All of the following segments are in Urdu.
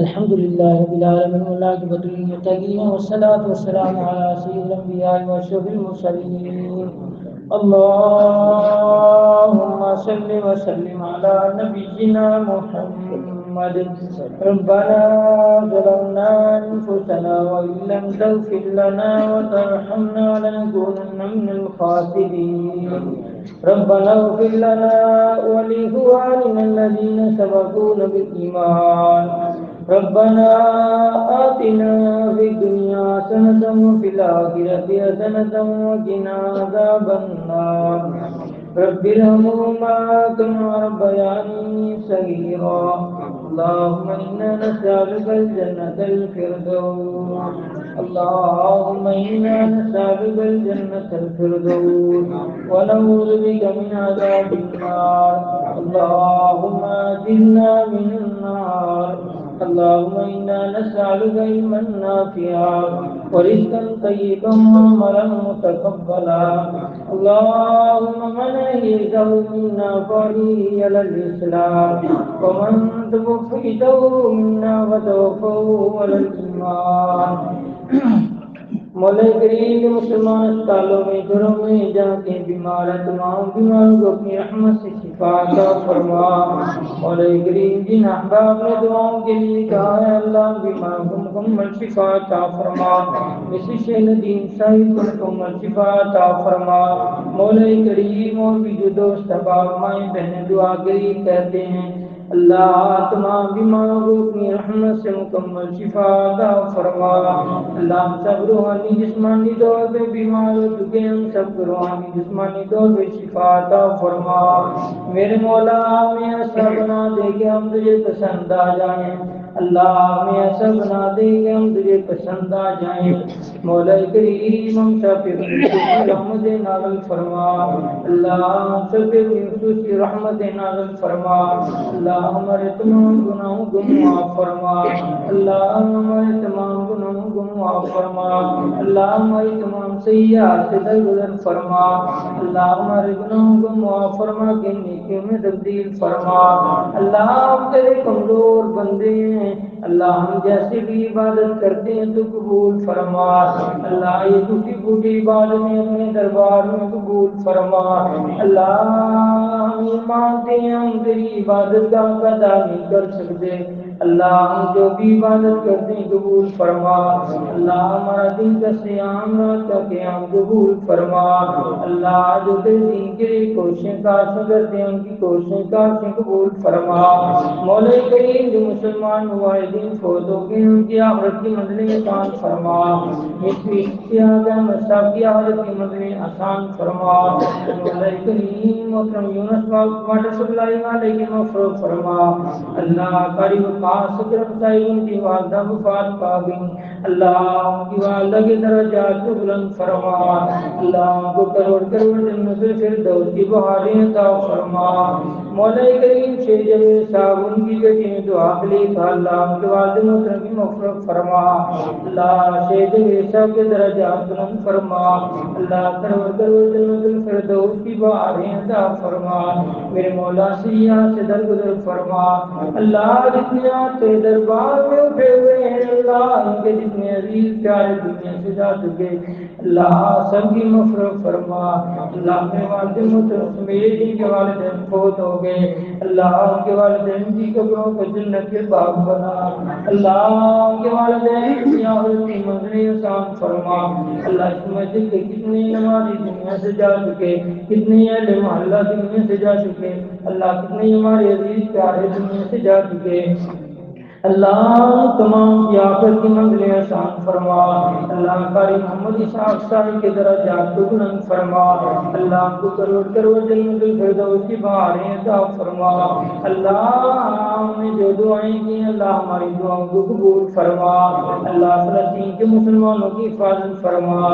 الحمد لله رب العالمين والعاقبة للمتقين والصلاة والسلام على سيد الأنبياء وأشرف المرسلين. اللهم صل وسلم على نبينا محمد. ربنا ظلمنا أنفسنا وإن لم تغفر لنا وترحمنا لنكونن من الخاسرين. ربنا اغفر لنا ولإخواننا الذين سبقونا بالإيمان. ربنا آتنا في الدنيا حسنة وفي الآخرة حسنة وقنا عذاب النار. رب ارحمهما كما ربياني صغيرا. اللهم إنا نسألك الجنة الفردوس. اللهم إنا نسألك الجنة الفردوس ونعوذ بك من عذاب النار. اللهم أجرنا من النار. اللهم إنا نسألك علما نافعا ورزقا طيبا وعملا متقبلا. اللهم من أحييته منا فأحيه على الإسلام ومن توفيته منا فتوفه على الإيمان. مولا کریم کے مسلمان اسپتالوں میں گھروں میں جہاں کے بیمار ہیں تمام بیماروں کو اپنی رحمت سے شفا عطا فرما. مولا کریم جن احباب نے دعاؤں کے لیے کہا ہے اللہ بیماروں کو مکمل شفا عطا فرما. مسیح الدین صاحب کو مکمل شفا عطا فرما. مولا کریم اور بھی جو دوست احباب مائیں بہنیں دعا کے لیے کہتے ہیں اللہ تمام بیماروں کو اپنی رحمت سے مکمل شفا عطا فرما. اللہ ہم سب روحانی جسمانی طور پہ بیمار ہو چکے ہیں، ہم سب کو روحانی جسمانی طور پہ شفا عطا فرما. میرے مولا ہمیں ایسا بنا دے کہ ہم تجھے پسند آ جائیں. اللہ ہمیں ایسا بنا دے کہ ہم تجھے پسند آ جائیں. مولا کریم ہم سب پہ رحمت نازل فرما. اللہ ہم سب پہ رحمت نازل فرما. اللہ ہمارے تمام گناہوں کو معاف فرما. اللہ ہمارے تمام گناہوں کو معاف فرما. اللہ ہماری تمام سیئات سے درگزر فرما. اللہ ہمارے گناہوں کو معاف فرما کے نیکیوں میں تبدیل فرما. اللہ ہم تیرے کمزور بندے ہیں. اللہ ہم جیسے بھی عبادت کرتے ہیں تو قبول فرما. اللہ یہ ٹوٹی پھوٹی عبادتیں اپنے دربار میں قبول فرما. اللہ ہم یہ مانتے ہیں ہم تیری عبادت کا ادا نہیں کر سکتے. اللہ ہم جو بھی عبادت کرتے ہیں قبول فرما. اللہ ہمارا دن کا صیام رات کا قیام قبول فرما. اللہ جو تیرے دین کے لیے کوششیں کاشیں کرتے ہیں ان کی کوششیں کاشیں قبول فرما. مولا کریم جو مسلمان مجاہدین فوت ہو گئے ان کی آخرت کی منزلیں آسان فرما. صاحب کی آخرت کی منزلیں آسان فرما. مولا کریم محترم یونس واٹر سپلائی والے کی مغفرت فرما. اللہ قاری وقاص سکرم صاحب ان کی والدہ وفات پا گئی. اللہ ان کی والدہ کے درجات کو بلند فرما. اللہ ان کو کروڑ کروڑ جنت الفردوس کی بہاریں عطا فرما. مولا کریم شیخ جمیل صاحب ان کی بیٹی نے دعا کے لیے کہا اللہ ان کے والد محترم کی مغفرت فرما. اللہ شیخ جمیل صاحب کے درجات بلند فرما. اللہ کروڑ کروڑ جنت الفردوس کی بہاریں عطا فرما. میرے مولا سیاح سے درگزر فرما. اللہ جتنے آتے دربار میں اٹھے ہوئے ہیں اللہ ان کے جتنے عزیز پیارے دنیا سے جا چکے اللہ سب کی مغفرت فرما. اللہ اپنے والدین محترم سمیت جن کے والدین فوت ہو گئے اللہ ان کے والدین کی قبروں کو جنت کے باغ بنا. اللہ ان کے والدین کی آخرت کی منزلیں آسان فرما. اللہ اس مسجد کے کتنے نمازی دنیا سے جا چکے کتنے اہل محلہ دنیا سے جا چکے اللہ کتنے ہمارے عزیز پیارے دنیا سے جا چکے اللہ تمام کی آخرت کی منزلیں آسان فرما. اللہ قاری محمد اسحاق صاحب کے درجات کو بلند فرما. اللہ کو کروڑ کروڑ جنت الفردوس کی بہاریں عطا فرما. اللہ ہم نے جو دعائیں کی اللہ ہماری دعاؤں کو قبول فرما. اللہ فلسطین کے مسلمانوں کی حفاظت فرما.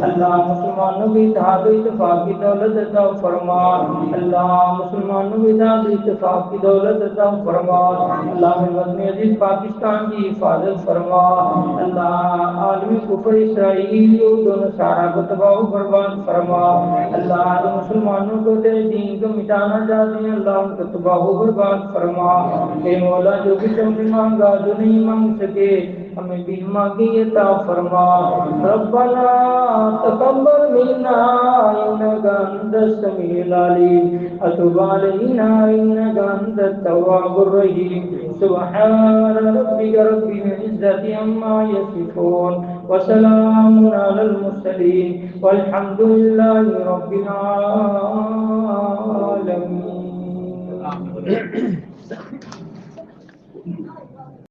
اللہ مسلمانوں کی اتحاد و اتفاق کی دولت عطا فرما. اللہ مسلمانوں کی اتحاد و اتفاق کی دولت عطا فرما. اللہ میں وطن عزیز پاکستان کی حفاظت فرما اللہ، عالمی کفر اسرائیل دونوں سارا کو تباہ و برباد فرما اللہ، جو مسلمانوں کو تیرے دین کو مٹانا چاہتے ہیں اللہ ان کو تباہ و برباد فرما اے مولا، جو بھی تم نے مانگا جو نہیں مانگ سکے ہمیں بھی مانگی عطا فرما ربنا تقبل منا انك انت السميع العليم وتب علينا انك انت التواب الرحيم سبحان ربك رب العزة عما يصفون وسلام على المرسلين والحمد لله رب العالمين